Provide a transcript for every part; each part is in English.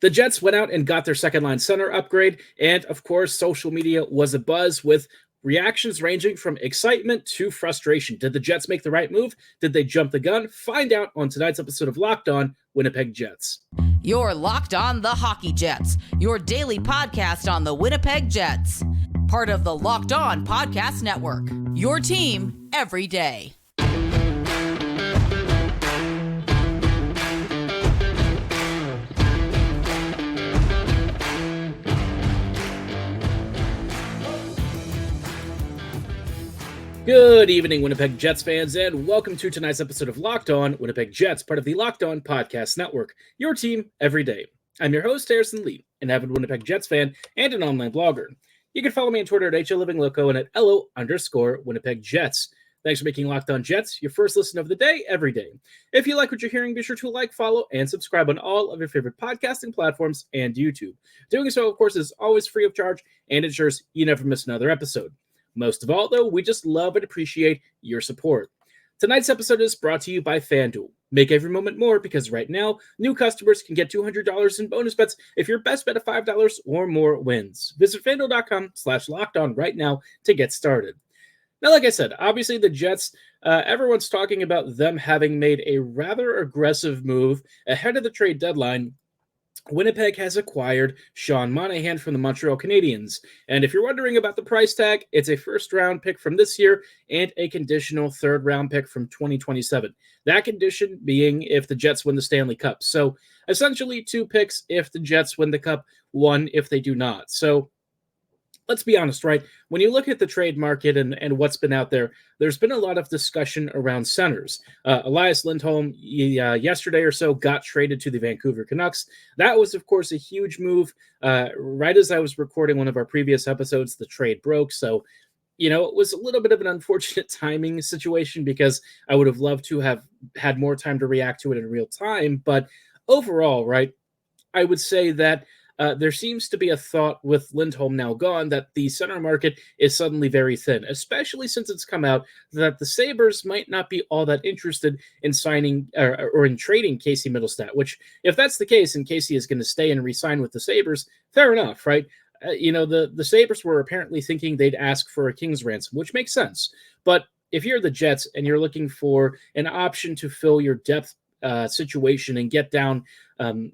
The Jets went out and got their second line center upgrade, and of course, social media was abuzz with reactions ranging from excitement to frustration. Did the Jets make the right move? Did they jump the gun? Find out on tonight's episode of Locked On Winnipeg Jets. You're Locked On the Hockey Jets, your daily podcast on the Winnipeg Jets. Part of the Locked On Podcast Network, your team every day. Good evening, Winnipeg Jets fans, and welcome to tonight's episode of Locked On Winnipeg Jets, part of the Locked On Podcast Network, your team every day. I'm your host, Harrison Lee, an avid Winnipeg Jets fan and an online blogger. You can follow me on Twitter at HLivingLoco and at LO_Winnipeg Jets. Thanks for making Locked On Jets your first listen of the day every day. If you like what you're hearing, be sure to like, follow, and subscribe on all of your favorite podcasting platforms and YouTube. Doing so, of course, is always free of charge and ensures you never miss another episode. Most of all, though, we just love and appreciate your support. Tonight's episode is brought to you by FanDuel. Make every moment more because right now, new customers can get $200 in bonus bets if your best bet of $5 or more wins. Visit FanDuel.com/lockedon right now to get started. Now, like I said, obviously the Jets, everyone's talking about them having made a rather aggressive move ahead of the trade deadline. Winnipeg has acquired Sean Monahan from the Montreal Canadiens. And if you're wondering about the price tag, it's a first-round pick from this year and a conditional third-round pick from 2027. That condition being if the Jets win the Stanley Cup. So essentially 2 picks if the Jets win the Cup, 1 if they do not. So let's be honest, right? When you look at the trade market and what's been out there, there's been a lot of discussion around centers. Elias Lindholm, yesterday or so, got traded to the Vancouver Canucks. That was, of course, a huge move. Right as I was recording one of our previous episodes, the trade broke. So, it was a little bit of an unfortunate timing situation because I would have loved to have had more time to react to it in real time. But overall, right, I would say that there seems to be a thought with Lindholm now gone that the center market is suddenly very thin, especially since it's come out that the Sabres might not be all that interested in signing or in trading Casey Middlestat, which if that's the case and Casey is going to stay and re-sign with the Sabres, fair enough, right? The Sabres were apparently thinking they'd ask for a king's ransom, which makes sense. But if you're the Jets and you're looking for an option to fill your depth situation and get down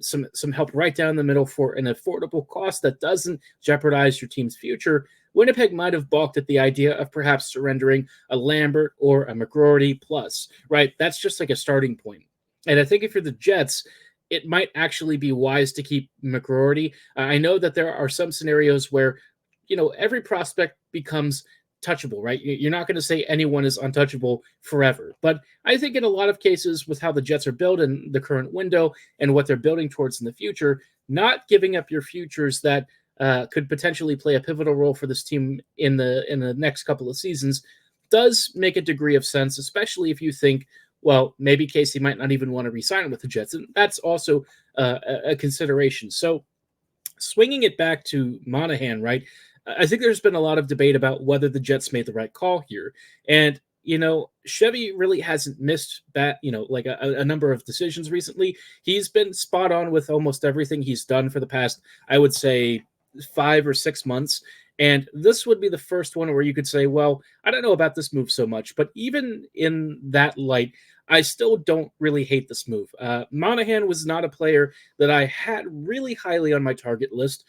some help right down the middle for an affordable cost that doesn't jeopardize your team's future, Winnipeg might have balked at the idea of perhaps surrendering a Lambert or a McGroarty plus, right? That's just like a starting point. And I think if you're the Jets, it might actually be wise to keep McGroarty. I know that there are some scenarios where, every prospect becomes touchable, right? You're not going to say anyone is untouchable forever. But I think in a lot of cases with how the Jets are built in the current window and what they're building towards in the future, not giving up your futures that could potentially play a pivotal role for this team in the next couple of seasons does make a degree of sense, especially if you think, well, maybe Casey might not even want to re-sign with the Jets. And that's also a consideration. So swinging it back to Monahan, right? I think there's been a lot of debate about whether the Jets made the right call here. And, Chevy really hasn't missed a number of decisions recently. He's been spot on with almost everything he's done for the past, I would say, 5 or 6 months. And this would be the first one where you could say, well, I don't know about this move so much. But even in that light, I still don't really hate this move. Monahan was not a player that I had really highly on my target list.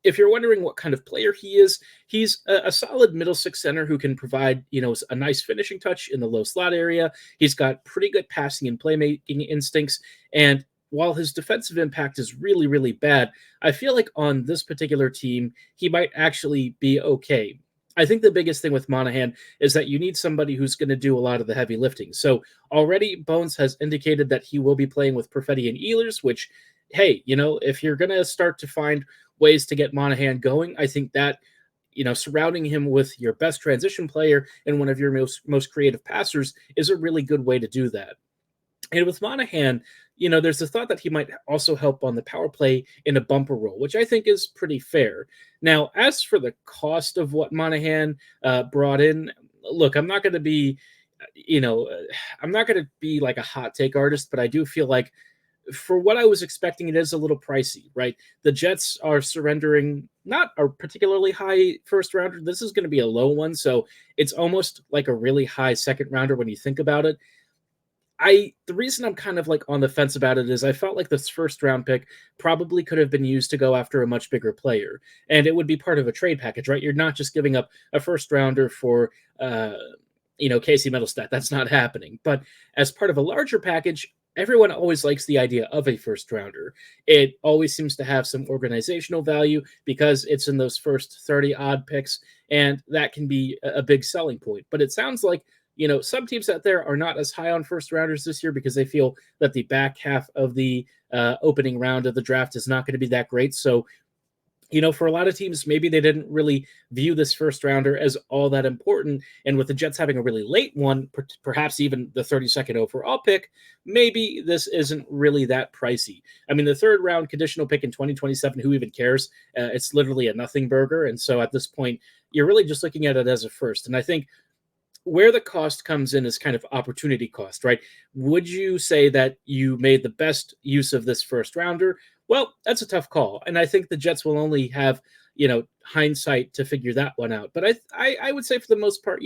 If you're wondering what kind of player he is, he's a solid middle six center who can provide, a nice finishing touch in the low slot area. He's got pretty good passing and playmaking instincts. And while his defensive impact is really, really bad, I feel like on this particular team, he might actually be okay. I think the biggest thing with Monahan is that you need somebody who's going to do a lot of the heavy lifting. So already Bones has indicated that he will be playing with Perfetti and Ehlers, which, hey, if you're going to start to find ways to get Monahan going, I think that, surrounding him with your best transition player and one of your most creative passers is a really good way to do that. And with Monahan, there's the thought that he might also help on the power play in a bumper role, which I think is pretty fair. Now, as for the cost of what Monahan brought in, look, I'm not going to be, I'm not going to be like a hot take artist, but I do feel like for what I was expecting, it is a little pricey, right? The Jets are surrendering not a particularly high first rounder. This is going to be a low one, so it's almost like a really high second rounder when you think about it. The reason I'm kind of like on the fence about it is I felt like this first round pick probably could have been used to go after a much bigger player, and it would be part of a trade package, right? You're not just giving up a first rounder for Casey Middlestat. That's not happening. But as part of a larger package, everyone always likes the idea of a first rounder. It always seems to have some organizational value because it's in those first 30 odd picks, and that can be a big selling point. But it sounds like some teams out there are not as high on first rounders this year because they feel that the back half of the opening round of the draft is not going to be that great. So, for a lot of teams, maybe they didn't really view this first rounder as all that important. And with the Jets having a really late one, perhaps even the 32nd overall pick, maybe this isn't really that pricey. I mean, the third round conditional pick in 2027, who even cares? It's literally a nothing burger. And so at this point, you're really just looking at it as a first. And I think where the cost comes in is kind of opportunity cost, right? Would you say that you made the best use of this first rounder? Well, that's a tough call. And I think the Jets will only have, hindsight to figure that one out. But I would say for the most part,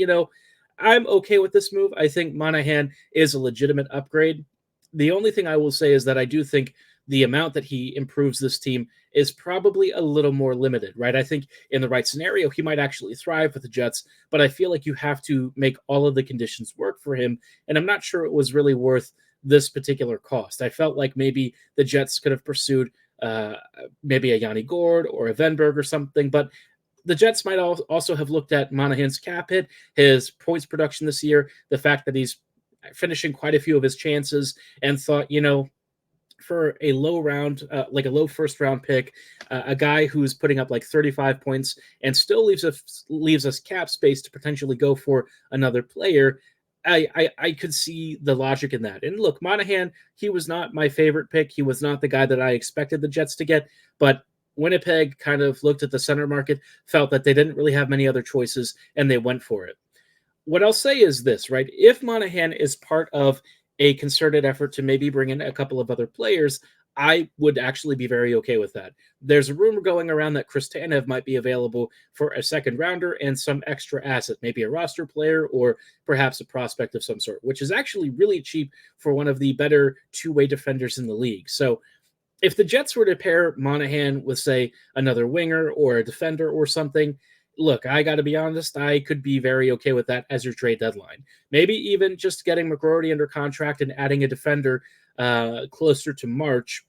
I'm okay with this move. I think Monahan is a legitimate upgrade. The only thing I will say is that I do think the amount that he improves this team is probably a little more limited, right? I think in the right scenario, he might actually thrive with the Jets, but I feel like you have to make all of the conditions work for him. And I'm not sure it was really worth this particular cost. I felt like maybe the Jets could have pursued maybe a Yanni Gord or a Venberg or something, but the Jets might also have looked at Monahan's cap hit, his points production this year, the fact that he's finishing quite a few of his chances, and thought, for a low round, like a low first round pick, a guy who's putting up like 35 points and still leaves us cap space to potentially go for another player. I could see the logic in that. And look, Monahan, he was not my favorite pick. He was not the guy that I expected the Jets to get, but Winnipeg kind of looked at the center market, felt that they didn't really have many other choices, and they went for it. What I'll say is this, right? If Monahan is part of a concerted effort to maybe bring in a couple of other players, I would actually be very okay with that. There's a rumor going around that Chris Tanev might be available for a second rounder and some extra asset, maybe a roster player or perhaps a prospect of some sort, which is actually really cheap for one of the better two-way defenders in the league. So if the Jets were to pair Monahan with, say, another winger or a defender or something, look, I got to be honest, I could be very okay with that as your trade deadline. Maybe even just getting McGroarty under contract and adding a defender closer to March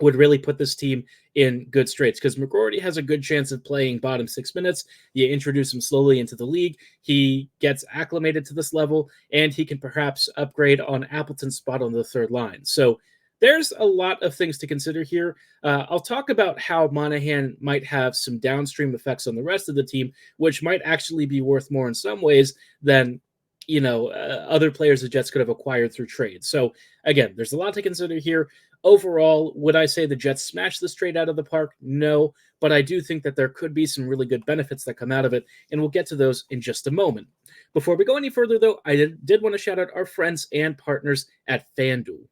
would really put this team in good straits because McGroarty has a good chance of playing bottom 6 minutes. You introduce him slowly into the league. He gets acclimated to this level, and he can perhaps upgrade on Appleton's spot on the third line. So there's a lot of things to consider here. I'll talk about how Monahan might have some downstream effects on the rest of the team, which might actually be worth more in some ways than other players the Jets could have acquired through trade. So again, there's a lot to consider here. Overall, would I say the Jets smashed this trade out of the park? No, but I do think that there could be some really good benefits that come out of it, and we'll get to those in just a moment. Before we go any further, though, I did want to shout out our friends and partners at FanDuel.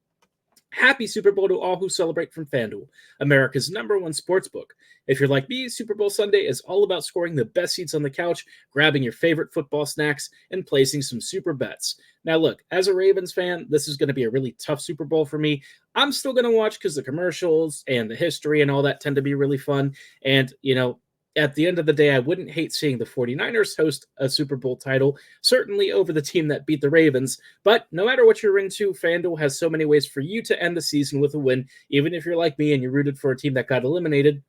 Happy Super Bowl to all who celebrate from FanDuel, America's #1 sportsbook. If you're like me, Super Bowl Sunday is all about scoring the best seats on the couch, grabbing your favorite football snacks, and placing some super bets. Now, look, as a Ravens fan, this is going to be a really tough Super Bowl for me. I'm still going to watch because the commercials and the history and all that tend to be really fun. And, at the end of the day, I wouldn't hate seeing the 49ers host a Super Bowl title, certainly over the team that beat the Ravens. But no matter what you're into, FanDuel has so many ways for you to end the season with a win. Even if you're like me and you rooted for a team that got eliminated,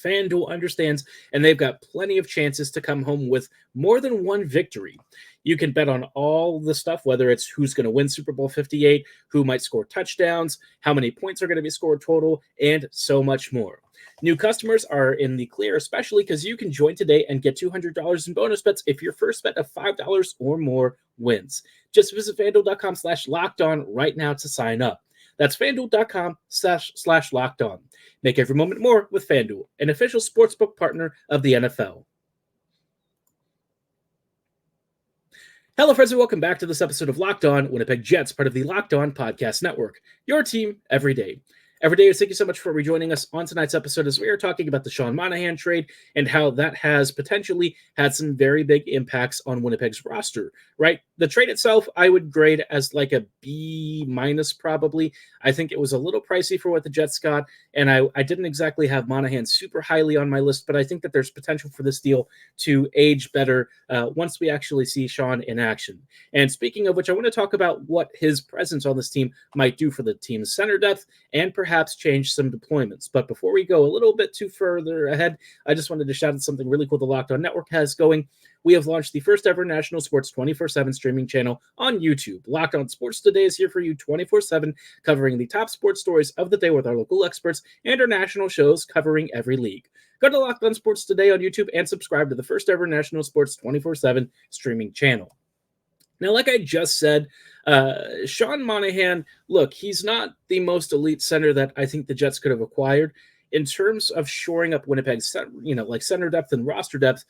FanDuel understands, and they've got plenty of chances to come home with more than one victory. You can bet on all the stuff, whether it's who's going to win Super Bowl 58, who might score touchdowns, how many points are going to be scored total, and so much more. New customers are in the clear, especially because you can join today and get $200 in bonus bets if your first bet of $5 or more wins. Just visit FanDuel.com/lockedon right now to sign up. That's FanDuel.com/lockedon. Make every moment more with FanDuel, an official sportsbook partner of the NFL. Hello, friends, and welcome back to this episode of Locked On Winnipeg Jets, part of the Locked On Podcast Network. Your team every day. Every day, thank you so much for rejoining us on tonight's episode as we are talking about the Sean Monahan trade and how that has potentially had some very big impacts on Winnipeg's roster, right? The trade itself, I would grade as like a B- probably. I think it was a little pricey for what the Jets got, and I didn't exactly have Monahan super highly on my list, but I think that there's potential for this deal to age better once we actually see Sean in action. And speaking of which, I want to talk about what his presence on this team might do for the team's center depth and perhaps change some deployments. But before we go a little bit too further ahead, I just wanted to shout out something really cool the Locked On Network has going. We have launched the first ever national sports 24/7 streaming channel on YouTube. Locked On Sports Today is here for you 24/7, covering the top sports stories of the day with our local experts and our national shows covering every league. Go to Locked On Sports Today on YouTube and subscribe to the first ever national sports 24/7 streaming channel. Now, like I just said, Sean Monahan, look, he's not the most elite center that I think the Jets could have acquired. In terms of shoring up Winnipeg's, center depth and roster depth,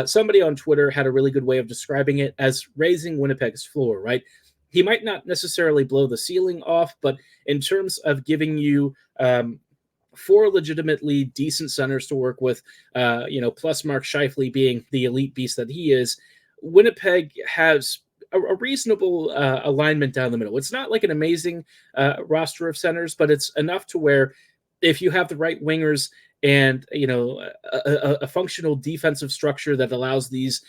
somebody on Twitter had a really good way of describing it as raising Winnipeg's floor, right? He might not necessarily blow the ceiling off, but in terms of giving you four legitimately decent centers to work with, plus Mark Scheifele being the elite beast that he is, Winnipeg has a reasonable alignment down the middle. It's not like an amazing roster of centers, but it's enough to where if you have the right wingers and a functional defensive structure that allows these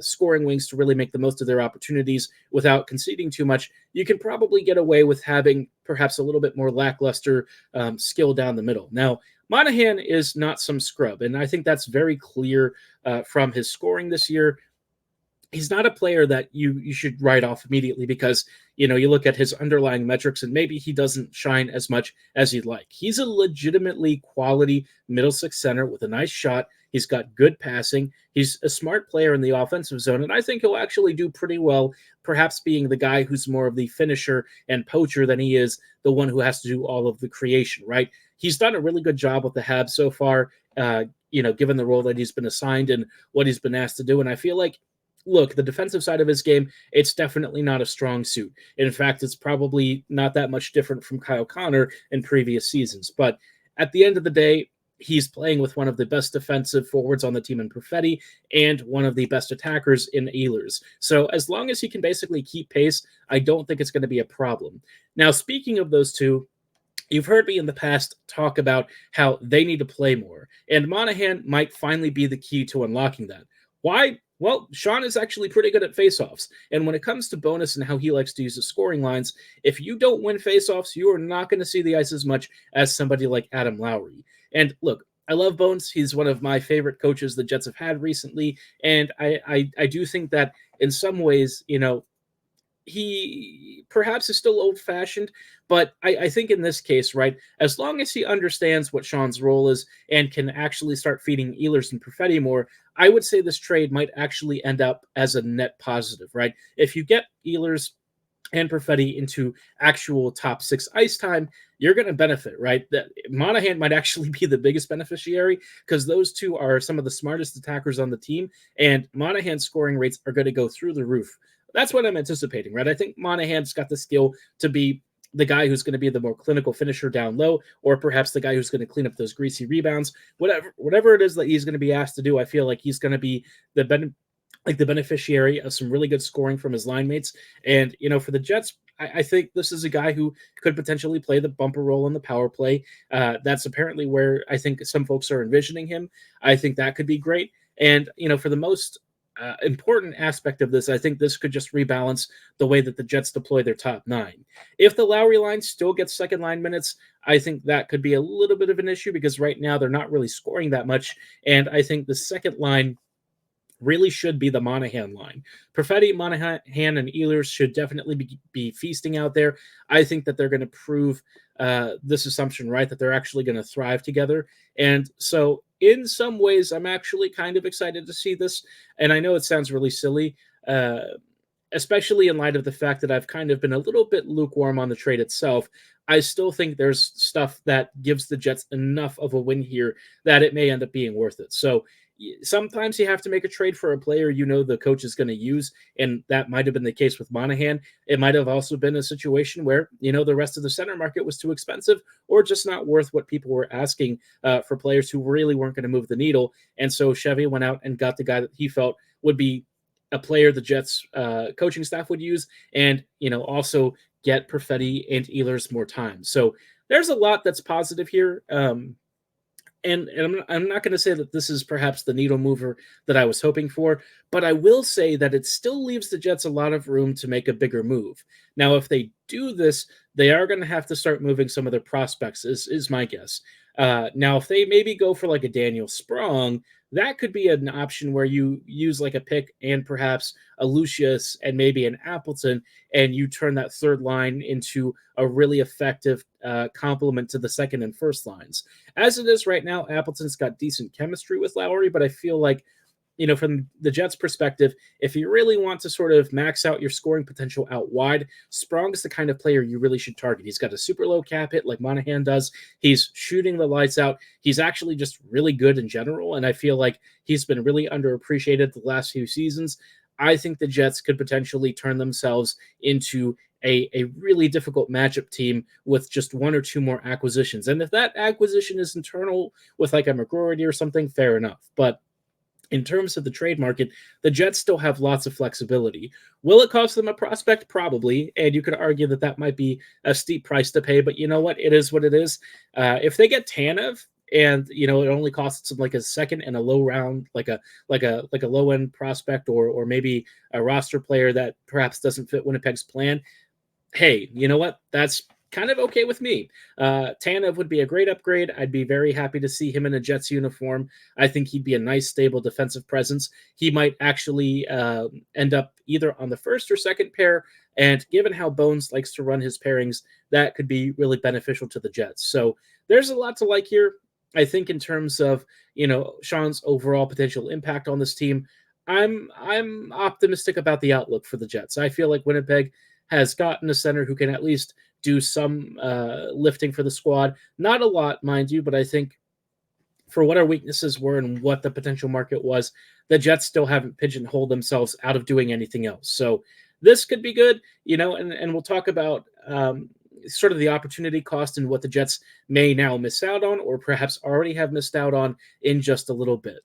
scoring wings to really make the most of their opportunities without conceding too much, you can probably get away with having perhaps a little bit more lackluster skill down the middle. Now, Monahan is not some scrub, and I think that's very clear from his scoring this year. He's not a player that you should write off immediately because, you look at his underlying metrics and maybe he doesn't shine as much as you'd like. He's a legitimately quality middle six center with a nice shot. He's got good passing. He's a smart player in the offensive zone, and I think he'll actually do pretty well, perhaps being the guy who's more of the finisher and poacher than he is the one who has to do all of the creation, right? He's done a really good job with the Habs so far, given the role that he's been assigned and what he's been asked to do, and I feel like, look, the defensive side of his game, it's definitely not a strong suit. In fact, it's probably not that much different from Kyle Connor in previous seasons. But at the end of the day, he's playing with one of the best defensive forwards on the team in Perfetti and one of the best attackers in Ehlers. So as long as he can basically keep pace, I don't think it's going to be a problem. Now, speaking of those two, you've heard me in the past talk about how they need to play more, and Monahan might finally be the key to unlocking that. Why? Well, Sean is actually pretty good at faceoffs. And when it comes to bonus and how he likes to use the scoring lines, if you don't win faceoffs, you are not going to see the ice as much as somebody like Adam Lowry. And look, I love Bones. He's one of my favorite coaches the Jets have had recently. And I do think that in some ways, he perhaps is still old-fashioned, but I think in this case, right, as long as he understands what Sean's role is and can actually start feeding Ehlers and Perfetti more, I would say this trade might actually end up as a net positive, right? If you get Ehlers and Perfetti into actual top six ice time, you're going to benefit, right? That Monahan might actually be the biggest beneficiary because those two are some of the smartest attackers on the team, and Monahan's scoring rates are going to go through the roof. That's what I'm anticipating, right? I think Monahan's got the skill to be the guy who's going to be the more clinical finisher down low, or perhaps the guy who's going to clean up those greasy rebounds. Whatever it is that he's going to be asked to do, I feel like he's going to be the beneficiary of some really good scoring from his line mates. And, for the Jets, I think this is a guy who could potentially play the bumper role in the power play. That's apparently where I think some folks are envisioning him. I think that could be great. And, for the most important aspect of this, I think this could just rebalance the way that the Jets deploy their top nine. If the Lowry line still gets second line minutes, I think that could be a little bit of an issue because right now they're not really scoring that much. And I think the second line really should be the Monahan line. Perfetti, Monahan, and Ehlers should definitely be feasting out there. I think that they're going to prove this assumption right, that they're actually going to thrive together. And so in some ways, I'm actually kind of excited to see this. And I know it sounds really silly, especially in light of the fact that I've kind of been a little bit lukewarm on the trade itself. I still think there's stuff that gives the Jets enough of a win here that it may end up being worth it. So sometimes you have to make a trade for a player the coach is going to use, and that might have been the case with Monahan. It might have also been a situation where, the rest of the center market was too expensive or just not worth what people were asking for players who really weren't going to move the needle. And so Chevy went out and got the guy that he felt would be a player the Jets coaching staff would use, and, also get Perfetti and Ehlers more time. So there's a lot that's positive here. And I'm not going to say that this is perhaps the needle mover that I was hoping for, but I will say that it still leaves the Jets a lot of room to make a bigger move. Now, if they do this, they are going to have to start moving some of their prospects, is my guess. Now, if they maybe go for like a Daniel Sprong, that could be an option where you use like a pick and perhaps a Lucius and maybe an Appleton, and you turn that third line into a really effective complement to the second and first lines. As it is right now, Appleton's got decent chemistry with Lowry, but I feel like, from the Jets' perspective, if you really want to sort of max out your scoring potential out wide, Sprong is the kind of player you really should target. He's got a super low cap hit like Monahan does. He's shooting the lights out. He's actually just really good in general, and I feel like he's been really underappreciated the last few seasons. I think the Jets could potentially turn themselves into a really difficult matchup team with just one or two more acquisitions. And if that acquisition is internal with like a McGroarty or something, fair enough. But in terms of the trade market, the Jets still have lots of flexibility. Will it cost them a prospect? Probably. And you could argue that that might be a steep price to pay, but you know what? It is what it is. If they get Tanev, and it only costs them like a second and a low round, like a low end prospect, or maybe a roster player that perhaps doesn't fit Winnipeg's plan. Hey, you know what? That's kind of okay with me. Tanev would be a great upgrade. I'd be very happy to see him in a Jets uniform. I think he'd be a nice, stable defensive presence. He might actually end up either on the first or second pair, and given how Bones likes to run his pairings, that could be really beneficial to the Jets. So there's a lot to like here. I think in terms of, Sean's overall potential impact on this team, I'm optimistic about the outlook for the Jets. I feel like Winnipeg has gotten a center who can at least do some lifting for the squad. Not a lot, mind you, but I think for what our weaknesses were and what the potential market was, the Jets still haven't pigeonholed themselves out of doing anything else. So this could be good, and we'll talk about sort of the opportunity cost and what the Jets may now miss out on, or perhaps already have missed out on, in just a little bit.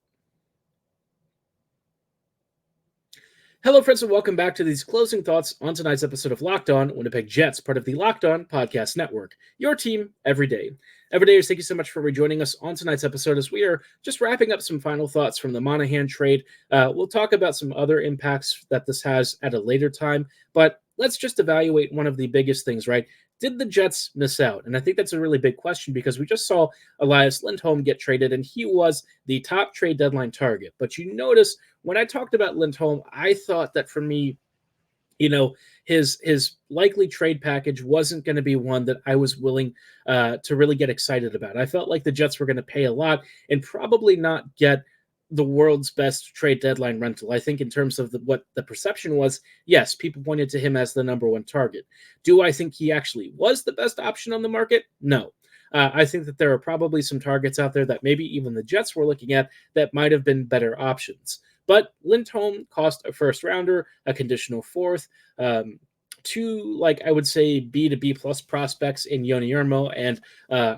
Hello, friends, and welcome back to these closing thoughts on tonight's episode of Locked On Winnipeg Jets, part of the Locked On Podcast Network, your team every day. Everydayers, thank you so much for rejoining us on tonight's episode as we are just wrapping up some final thoughts from the Monahan trade. We'll talk about some other impacts that this has at a later time, but let's just evaluate one of the biggest things, right? Did the Jets miss out? And I think that's a really big question because we just saw Elias Lindholm get traded, and he was the top trade deadline target. But you notice when I talked about Lindholm, I thought that for me, his likely trade package wasn't going to be one that I was willing to really get excited about. I felt like the Jets were going to pay a lot and probably not get the world's best trade deadline rental. I think in terms of what the perception was, yes, people pointed to him as the number one target. Do I think he actually was the best option on the market? No. I think that there are probably some targets out there that maybe even the Jets were looking at that might have been better options. But Lindholm cost a first rounder, a conditional fourth, two, I would say, B to B plus prospects in Yoni Yermo and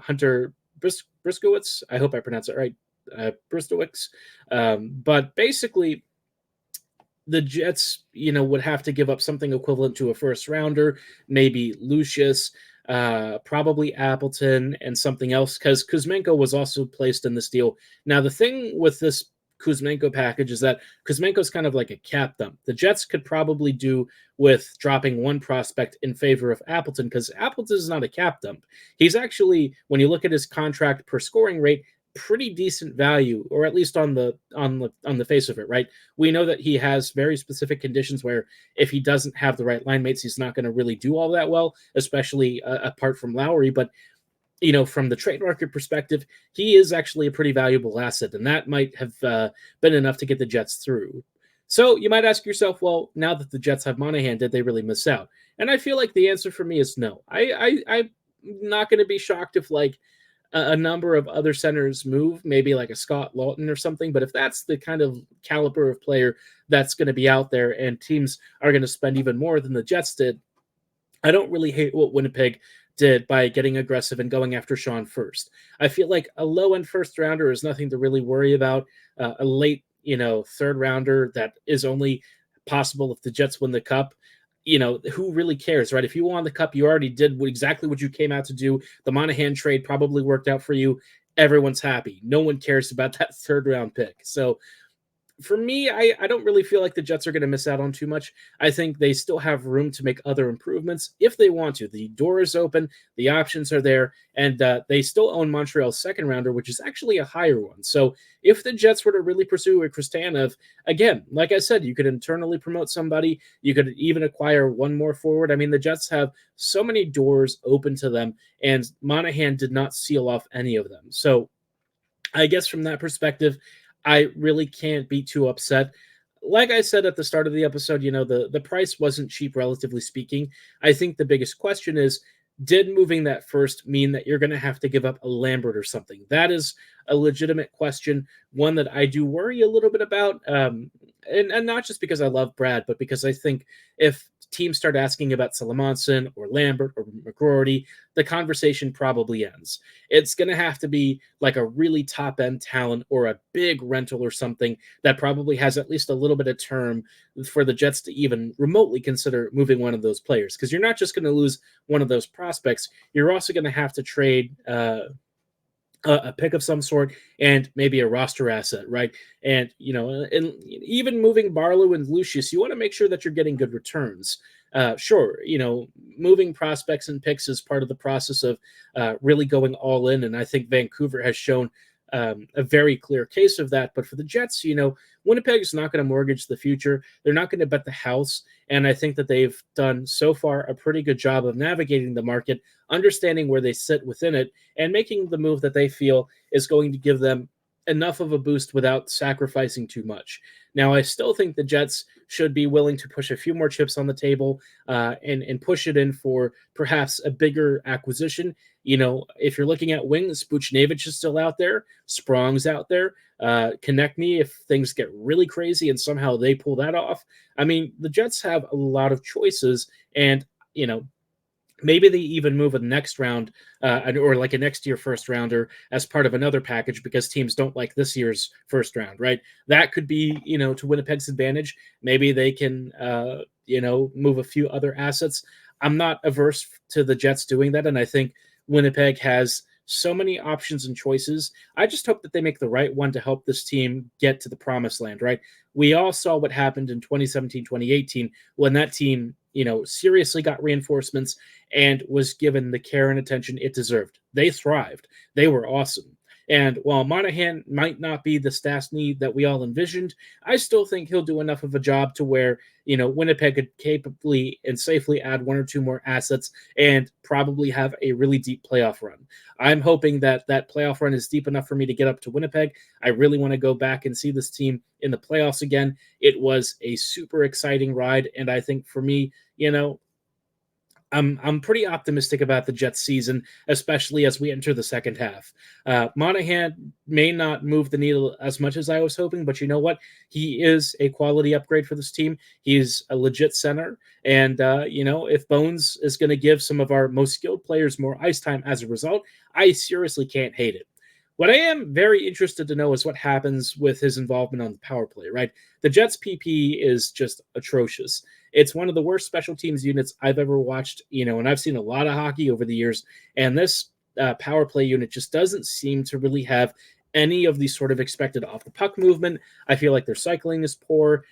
Hunter Briskowitz. I hope I pronounced it right. Bristowicz. But basically, the Jets, would have to give up something equivalent to a first rounder, maybe Lucius, probably Appleton, and something else, because Kuzmenko was also placed in this deal. Now, the thing with this Kuzmenko package is that Kuzmenko's kind of like a cap dump. The Jets could probably do with dropping one prospect in favor of Appleton, because Appleton is not a cap dump. He's actually, when you look at his contract per scoring rate, pretty decent value, or at least on the face of it, right? We know that he has very specific conditions where if he doesn't have the right line mates, he's not going to really do all that well, especially apart from Lowry. But from the trade market perspective, he is actually a pretty valuable asset, and that might have been enough to get the Jets through. So you might ask yourself, well, now that the Jets have Monahan, did they really miss out? And I feel like the answer for me is no. I'm not going to be shocked if a number of other centers move, maybe like a Scott Lawton or something. But if that's the kind of caliber of player that's going to be out there and teams are going to spend even more than the Jets did, I don't really hate what Winnipeg did by getting aggressive and going after Sean first. I feel like a low-end first rounder is nothing to really worry about. A late, third rounder that is only possible if the Jets win the cup. Who really cares, right? If you won the cup, you already did exactly what you came out to do. The Monahan trade probably worked out for you. Everyone's happy. No one cares about that third round pick. So for me, I don't really feel like the Jets are going to miss out on too much. I think they still have room to make other improvements if they want to. The door is open, the options are there, and they still own Montreal's second rounder, which is actually a higher one. So if the Jets were to really pursue a Kristanov, again, like I said, you could internally promote somebody. You could even acquire one more forward. I mean, the Jets have so many doors open to them, and Monahan did not seal off any of them. So I guess from that perspective, I really can't be too upset. Like I said at the start of the episode, the price wasn't cheap, relatively speaking. I think the biggest question is, did moving that first mean that you're going to have to give up a Lambert or something? That is a legitimate question, one that I do worry a little bit about. And not just because I love Brad, but because I think if teams start asking about Salamonson or Lambert or McGroarty, the conversation probably ends. It's going to have to be like a really top-end talent or a big rental or something that probably has at least a little bit of term for the Jets to even remotely consider moving one of those players. Because you're not just going to lose one of those prospects, you're also going to have to trade a pick of some sort and maybe a roster asset, right? And even moving Barlow and Lucius, you want to make sure that you're getting good returns. Sure, moving prospects and picks is part of the process of really going all in, and I think Vancouver has shown a very clear case of that. But for the Jets, Winnipeg is not going to mortgage the future. They're not going to bet the house. And I think that they've done so far a pretty good job of navigating the market, understanding where they sit within it, and making the move that they feel is going to give them enough of a boost without sacrificing too much. Now, I still think the Jets should be willing to push a few more chips on the table and push it in for perhaps a bigger acquisition. If you're looking at wings, Buchnevich is still out there. Sprong's out there. Connect me if things get really crazy and somehow they pull that off. I mean, the Jets have a lot of choices, and, maybe they even move a next round or like a next year first rounder as part of another package because teams don't like this year's first round, right? That could be, to Winnipeg's advantage. Maybe they can, move a few other assets. I'm not averse to the Jets doing that. And I think Winnipeg has so many options and choices. I just hope that they make the right one to help this team get to the promised land, right? We all saw what happened in 2017, 2018 when that team, seriously got reinforcements and was given the care and attention it deserved. They thrived. They were awesome. And while Monahan might not be the Stastny that we all envisioned, I still think he'll do enough of a job to where, Winnipeg could capably and safely add one or two more assets and probably have a really deep playoff run. I'm hoping that that playoff run is deep enough for me to get up to Winnipeg. I really want to go back and see this team in the playoffs again. It was a super exciting ride. And I think for me, I'm pretty optimistic about the Jets season, especially as we enter the second half. Monahan may not move the needle as much as I was hoping, but you know what? He is a quality upgrade for this team. He's a legit center. And, if Bones is going to give some of our most skilled players more ice time as a result, I seriously can't hate it. What I am very interested to know is what happens with his involvement on the power play, right? The Jets' PP is just atrocious. It's one of the worst special teams units I've ever watched, and I've seen a lot of hockey over the years, and this power play unit just doesn't seem to really have any of the sort of expected off-the-puck movement. I feel like their cycling is poor.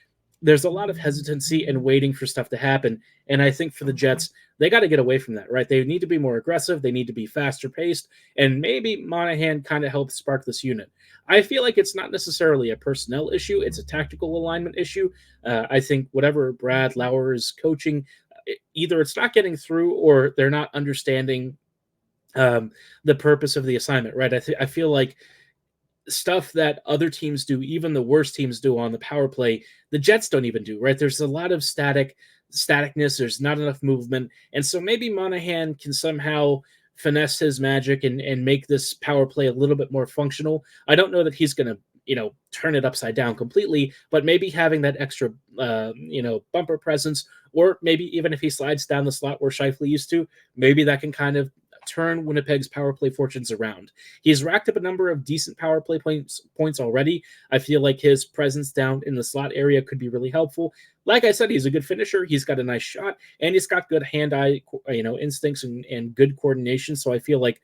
There's a lot of hesitancy and waiting for stuff to happen, and I think for the Jets, they got to get away from that, right? They need to be more aggressive. They need to be faster paced, and maybe Monahan kind of helps spark this unit. I feel like it's not necessarily a personnel issue. It's a tactical alignment issue. I think whatever Brad Lauer is coaching, either it's not getting through or they're not understanding the purpose of the assignment, right? I feel like stuff that other teams do, even the worst teams do on the power play, the Jets don't even do, right? There's a lot of staticness. There's not enough movement. And so maybe Monahan can somehow finesse his magic and make this power play a little bit more functional. I don't know that he's going to, turn it upside down completely, but maybe having that extra, bumper presence, or maybe even if he slides down the slot where Scheifele used to, maybe that can kind of turn Winnipeg's power play fortunes around. He's racked up a number of decent power play points already. I feel like his presence down in the slot area could be really helpful. Like I said, he's a good finisher. He's got a nice shot, and he's got good hand-eye, instincts and good coordination. So I feel like,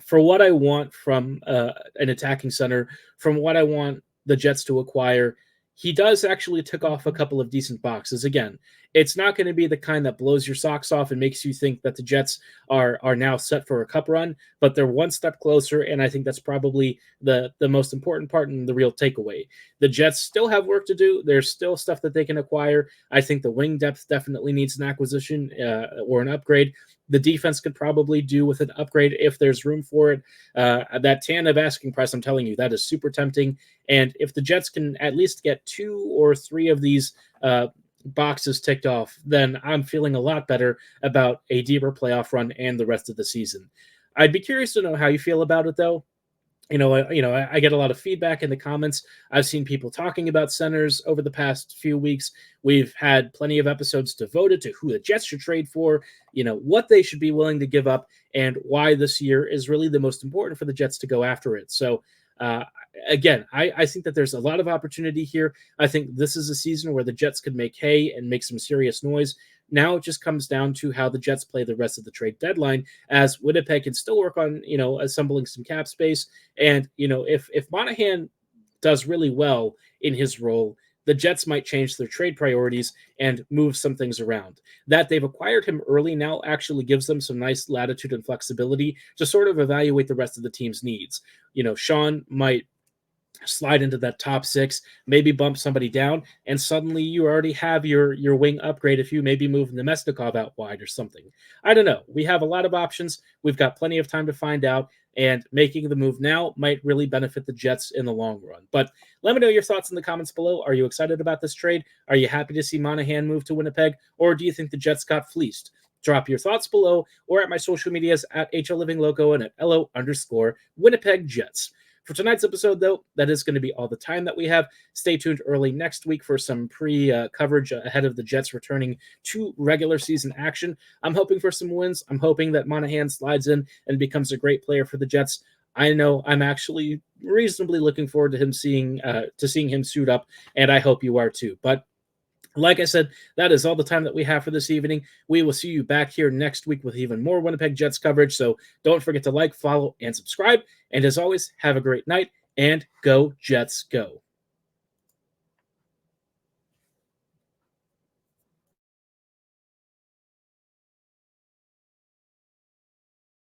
for what I want from an attacking center, from what I want the Jets to acquire, he does actually tick off a couple of decent boxes. Again, it's not going to be the kind that blows your socks off and makes you think that the Jets are now set for a cup run, but they're one step closer, and I think that's probably the most important part and the real takeaway. The Jets still have work to do. There's still stuff that they can acquire. I think the wing depth definitely needs an acquisition or an upgrade. The defense could probably do with an upgrade if there's room for it. That Tanev asking price, I'm telling you, that is super tempting. And if the Jets can at least get 2 or 3 of these boxes ticked off, then I'm feeling a lot better about a deeper playoff run and the rest of the season. I'd be curious to know how you feel about it, though. I get a lot of feedback in the comments. I've seen people talking about centers over the past few weeks. We've had plenty of episodes devoted to who the Jets should trade for, what they should be willing to give up, and why this year is really the most important for the Jets to go after it. So, again, I think that there's a lot of opportunity here. I think this is a season where the Jets could make hay and make some serious noise. Now it just comes down to how the Jets play the rest of the trade deadline, as Winnipeg can still work on, assembling some cap space. And, if Monahan does really well in his role, the Jets might change their trade priorities and move some things around. That they've acquired him early now actually gives them some nice latitude and flexibility to sort of evaluate the rest of the team's needs. Sean might slide into that top 6, maybe bump somebody down, and suddenly you already have your wing upgrade if you maybe move Nemesnikov out wide or something. I don't know. We have a lot of options. We've got plenty of time to find out, and making the move now might really benefit the Jets in the long run. But let me know your thoughts in the comments below. Are you excited about this trade? Are you happy to see Monahan move to Winnipeg, or do you think the Jets got fleeced? Drop your thoughts below or at my social medias at HLLivingLoco and at LO_Winnipeg Jets. For tonight's episode, though, that is going to be all the time that we have. Stay tuned early next week for some pre-coverage ahead of the Jets returning to regular season action. I'm hoping for some wins. I'm hoping that Monahan slides in and becomes a great player for the Jets. I know I'm actually reasonably looking forward to seeing him suit up, and I hope you are too. But like I said, that is all the time that we have for this evening. We will see you back here next week with even more Winnipeg Jets coverage. So don't forget to like, follow, and subscribe. And as always, have a great night and go Jets go.